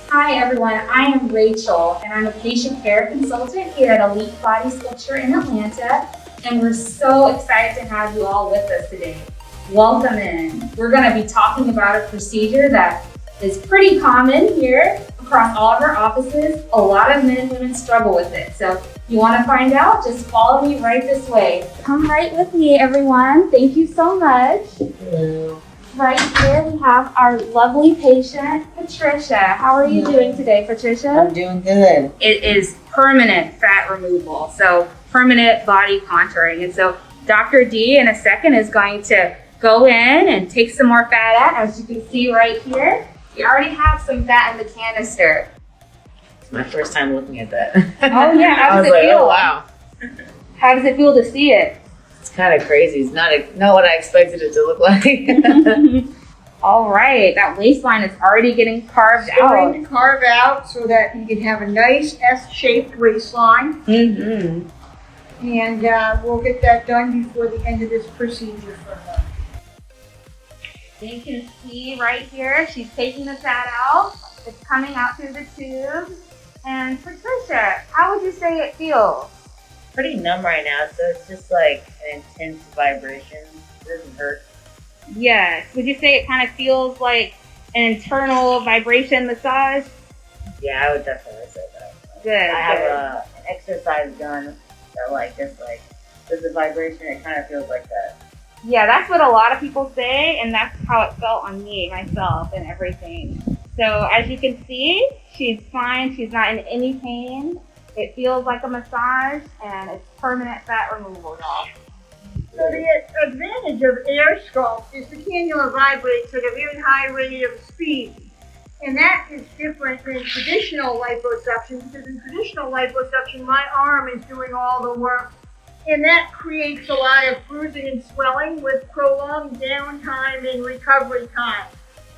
Hi everyone, I am Rachel and I'm a patient care consultant here at Elite Body Sculpture in Atlanta, and we're so excited to have you all with us today. Welcome in. We're going to be talking about a procedure that is pretty common here across all of our offices. A lot of men and women struggle with it. So if you want to find out, just follow me right this way. Come right with me, everyone. Thank you so much. Hello. Right here we have our lovely patient, Patricia. How are you doing today, Patricia? I'm doing good. It is permanent fat removal, so permanent body contouring. And so Dr. D in a second is going to go in and take some more fat out. As you can see right here, we already have some fat in the canister. It's my first time looking at that. Oh yeah, how does it feel? Oh wow. How does it feel to see it? It's kind of crazy. It's not what I expected it to look like. All right, that waistline is already getting carved out. Going to carve out so that you can have a nice S-shaped waistline. Mm-hmm. And we'll get that done before the end of this procedure for her. You can see right here, she's taking the fat out. It's coming out through the tube. And Patricia, how would you say it feels? Pretty numb right now, so it's just like an intense vibration. It doesn't hurt. Yes. Would you say it kind of feels like an internal vibration massage? Yeah, I would definitely say that. Good. I have an exercise gun that there's a vibration. It kind of feels like that. Yeah, that's what a lot of people say, and that's how it felt on me, myself, and everything. So as you can see, she's fine. She's not in any pain. It feels like a massage, and it's permanent fat removal, y'all. So the advantage of AirSculpt is the cannula vibrates at a very high rate of speed. And that is different than traditional liposuction, because in traditional liposuction, my arm is doing all the work. And that creates a lot of bruising and swelling with prolonged downtime and recovery time.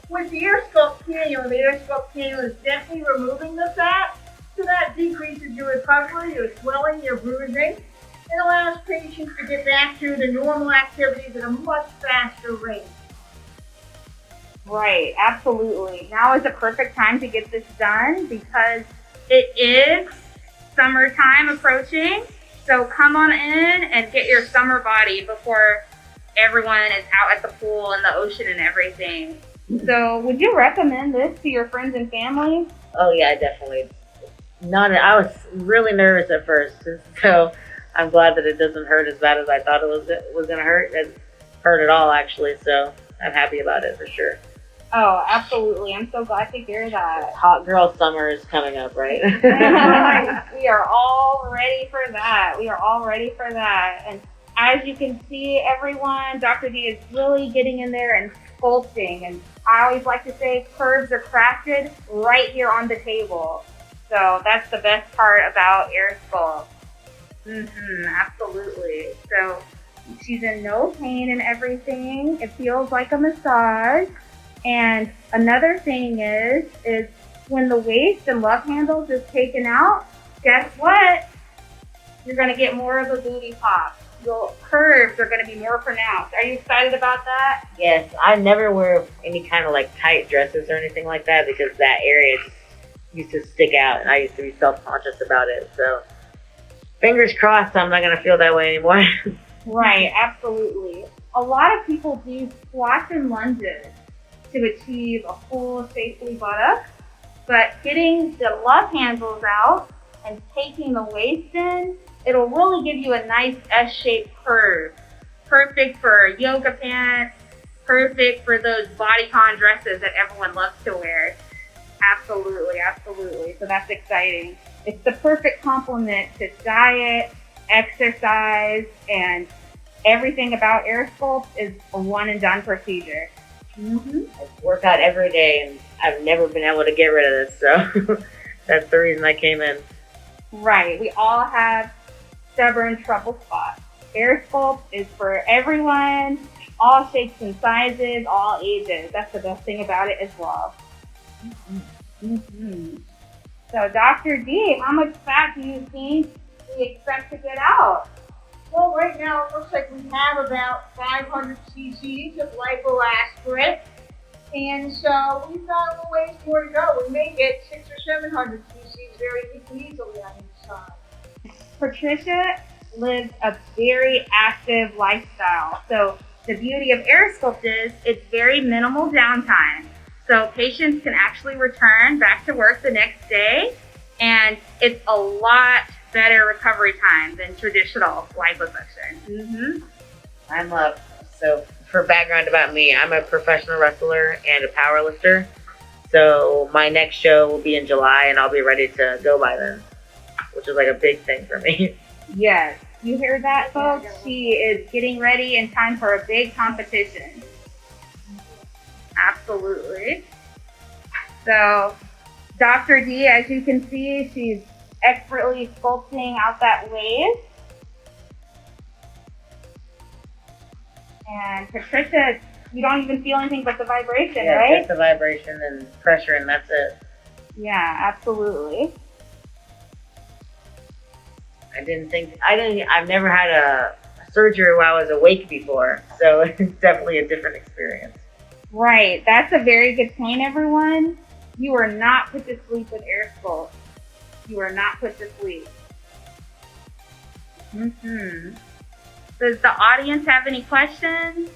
With the AirSculpt cannula is gently removing the fat, so that decreases your recovery, your swelling, your bruising, and allows patients to get back to the normal activities at a much faster rate. Right, absolutely. Now is the perfect time to get this done because it is summertime approaching. So come on in and get your summer body before everyone is out at the pool and the ocean and everything. So would you recommend this to your friends and family? Oh yeah, definitely. I was really nervous at first, so I'm glad that it doesn't hurt as bad as I thought it was going to hurt. It hurt at all, actually, so I'm happy about it for sure. Oh, absolutely. I'm so glad to hear that. Hot girl summer is coming up, right? We are all ready for that. And as you can see, everyone, Dr. D is really getting in there and sculpting. And I always like to say curves are crafted right here on the table. So that's the best part about AirSculpt. Absolutely. So she's in no pain and everything. It feels like a massage. And another thing is when the waist and love handles is taken out, guess what? You're going to get more of a booty pop. Your curves are going to be more pronounced. Are you excited about that? Yes, I never wear any kind of like tight dresses or anything like that because that area just used to stick out and I used to be self-conscious about it. So fingers crossed I'm not going to feel that way anymore. Right, absolutely. A lot of people do squats and lunges to achieve a full shapely buttock, but getting the love handles out and taking the waist in, it'll really give you a nice S-shaped curve. Perfect for yoga pants, perfect for those bodycon dresses that everyone loves to wear. Absolutely, absolutely. So that's exciting. It's the perfect complement to diet, exercise, and everything about AirSculpt is a one and done procedure. I work out every day and I've never been able to get rid of this, so that's the reason I came in. Right, we all have stubborn trouble spots. AirSculpt is for everyone, all shapes and sizes, all ages. That's the best thing about it as well. So Dr. D, how much fat do you think we expect to get out? Well, right now it looks like we have about 500 cc's of lipoaspirate. And so we've got a little ways more to go. We may get 600 or 700 species very easily on each side. Patricia lives a very active lifestyle. So the beauty of AirSculpt is it's very minimal downtime. So patients can actually return back to work the next day, and it's a lot better recovery time than traditional liposuction. So for background about me, I'm a professional wrestler and a power lifter. So my next show will be in July, and I'll be ready to go by then, which is like a big thing for me. Yes, you hear that, folks? She is getting ready in time for a big competition. Absolutely. So Dr. D, as you can see, she's expertly sculpting out that wave. And Patricia, you don't even feel anything but the vibration, Yeah, right? just the vibration and pressure, and that's it. Yeah, absolutely. I've never had a surgery while I was awake before, so it's definitely a different experience. Right, that's a very good point, everyone. You are not put to sleep with AirSculpt. You are not put to sleep. Does the audience have any questions?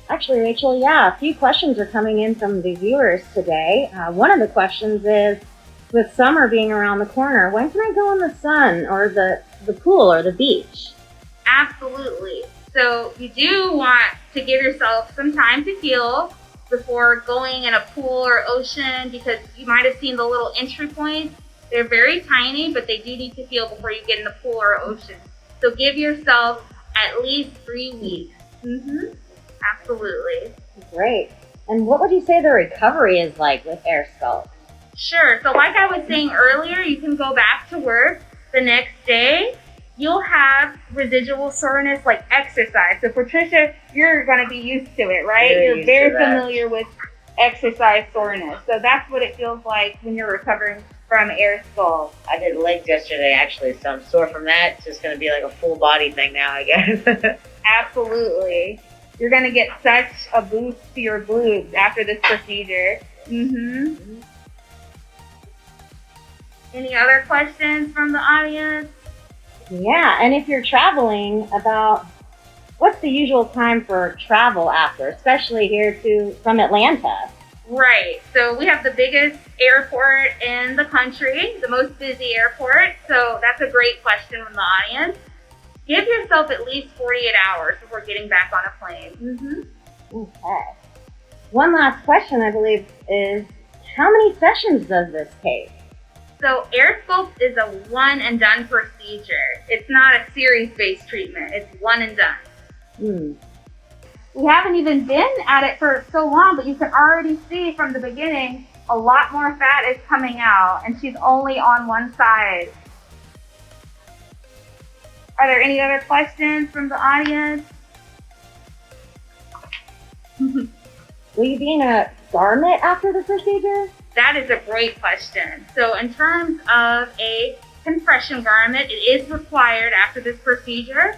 Actually, Rachel, yeah, a few questions are coming in from the viewers today. One of the questions is, with summer being around the corner, when can I go in the sun or the pool or the beach? Absolutely. So you do want to give yourself some time to heal before going in a pool or ocean, because you might have seen the little entry points. They're very tiny, but they do need to heal before you get in the pool or ocean. So give yourself at least 3 weeks. Absolutely. Great. And what would you say the recovery is like with AirSculpt? Sure. So like I was saying earlier, you can go back to work the next day. You'll have residual soreness like exercise. So Patricia, you're going to be used to it, right? You're very familiar with exercise soreness. So that's what it feels like when you're recovering from AirSculpt. I did legs yesterday, actually, so I'm sore from that. It's just going to be like a full body thing now, I guess. Absolutely. You're going to get such a boost to your glutes after this procedure. Any other questions from the audience? Yeah, and if you're traveling, about what's the usual time for travel after, especially here from Atlanta? Right. So we have the biggest airport in the country, the most busy airport. So that's a great question from the audience. Give yourself at least 48 hours before getting back on a plane. Okay. One last question, I believe, is how many sessions does this take? So AirSculpt is a one and done procedure. It's not a series-based treatment. It's one and done. We haven't even been at it for so long, but you can already see from the beginning a lot more fat is coming out, and she's only on one side. Are there any other questions from the audience? Will you be in a garment after the procedure? That is a great question. So in terms of a compression garment, it is required after this procedure.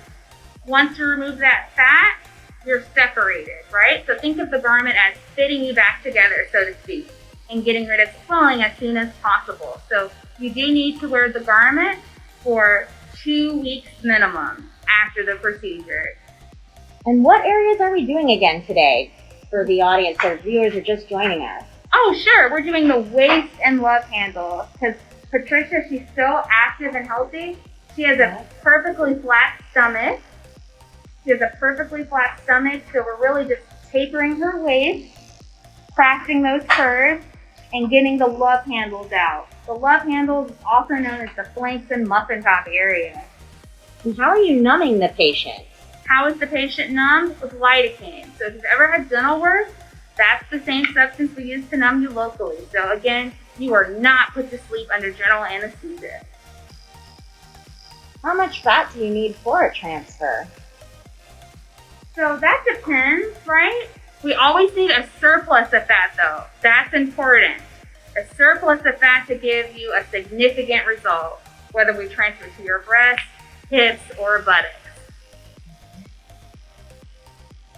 Once you remove that fat, you're separated, right? So think of the garment as fitting you back together, so to speak, and getting rid of swelling as soon as possible. So you do need to wear the garment for 2 weeks minimum after the procedure. And what areas are we doing again today for the audience or viewers who are just joining us? Oh, sure. We're doing the waist and love handle because Patricia, she's so active and healthy. She has a perfectly flat stomach. So we're really just tapering her waist, crafting those curves, and getting the love handles out. The love handles is also known as the flanks and muffin top area. And how are you numbing the patient? How is the patient numbed? With lidocaine. So if you've ever had dental work, that's the same substance we use to numb you locally. So again, you are not put to sleep under general anesthesia. How much fat do you need for a transfer? So that depends, right? We always need a surplus of fat though. That's important. A surplus of fat to give you a significant result, whether we transfer to your breast, hips, or buttocks.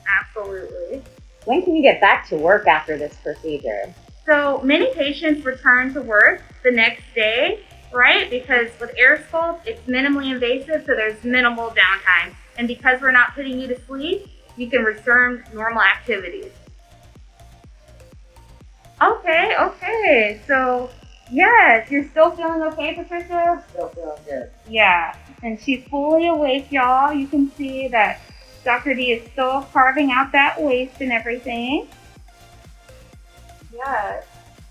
Absolutely. When can you get back to work after this procedure? So many patients return to work the next day, right? Because with AirSculpt, it's minimally invasive, so there's minimal downtime. And because we're not putting you to sleep, you can resume normal activities. Okay. So, yes, you're still feeling okay, Patricia? Still feeling good. Yeah, and she's fully awake, y'all. You can see that Dr. D is still carving out that waist and everything. Yes.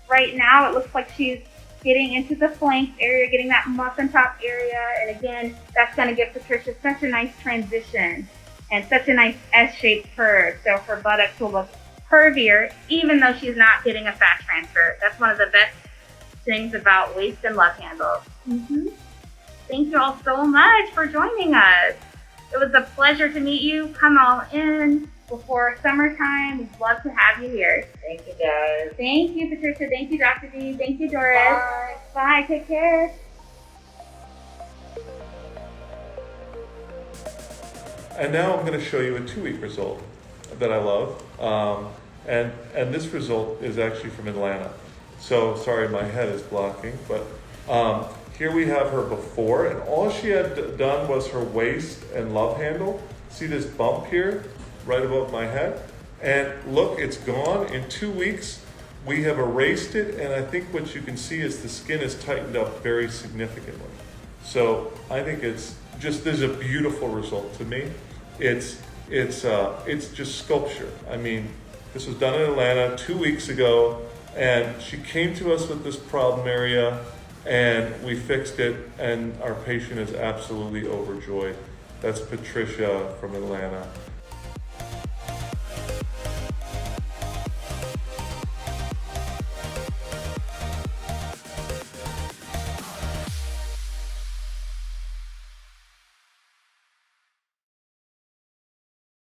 Right now, it looks like she's getting into the flanks area, getting that muffin top area. And again, that's going to give Patricia such a nice transition and such a nice S-shaped curve. So her buttocks will look curvier, even though she's not getting a fat transfer. That's one of the best things about waist and love handles. Thank you all so much for joining us. It was a pleasure to meet you. Come all in before summertime. We'd love to have you here. Thank you, guys. Thank you, Patricia. Thank you, Dr. D. Thank you, Doris. Bye. Bye. Take care. And now I'm going to show you a 2-week result that I love. And this result is actually from Atlanta. So sorry, my head is blocking, but here we have her before, and all she had done was her waist and love handle. See this bump here, right above my head? And look, it's gone. In 2 weeks, we have erased it, and I think what you can see is the skin is tightened up very significantly. So I think it's just, there's a beautiful result to me. It's just sculpture. I mean, this was done in Atlanta 2 weeks ago, and she came to us with this problem area, and we fixed it, and our patient is absolutely overjoyed. That's Patricia from Atlanta.